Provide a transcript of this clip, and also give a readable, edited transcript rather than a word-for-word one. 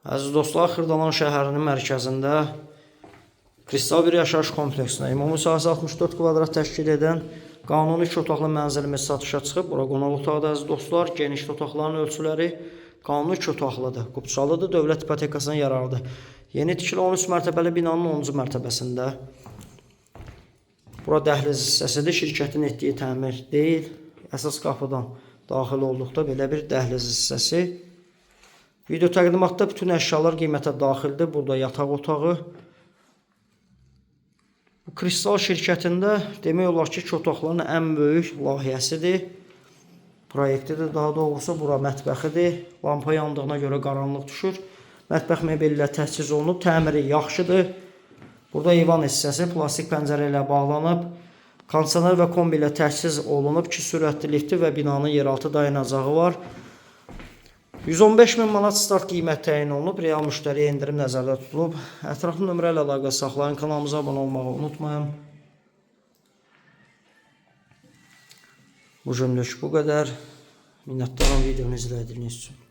Əziz dostlar, Xırdalan şəhərinin mərkəzində kristal bir yaşayış kompleksinə ümumi sahəsi 64 kvadrat təşkil edən qanuni 2 otaqlı mənzilimiz satışa çıxıb. Bura qonaq otaqda əziz dostlar, geniş otaqların ölçüləri qanuni 2 otaqlıdır, qupçalıdır, dövlət ipotekasına yararlıdır. Yeni tikili 13 mərtəbəli binanın 10-cu mərtəbəsində. Bura dəhliz hissəsidir, şirkətin etdiyi təmir deyil. Əsas qapıdan daxil olduqda belə bir dəhliz hissəsi. Video təqdimatda bütün əşyalar qiymətə daxildir. Burada yataq otağı. Bu Kristal şirkətində demək olar ki, 2 otaqların ən böyük layihəsidir. Proyektidir daha doğrusu. Bura mətbəxidir. Lampa yandığına görə qaranlıq düşür. Mətbəx mebeli ilə təchiz olunub. Təmiri yaxşıdır. Burada eyvan hissəsi plastik pəncərə ilə bağlanıb. Kondisioner və kombi ilə təchiz olunub. 2 sürətli lifti və binanın yeraltı dayanacağı var. 115.000 manat start qiymət təyin olunub. Real müştəriyə endirim nəzərdə tutulub. Ətraflı nömrə ilə əlaqə saxlayın. Kanalımıza abunə olmağı unutmayın. Bu cümlük bu qədər. Minnətdaram videonu izlədiyiniz üçün.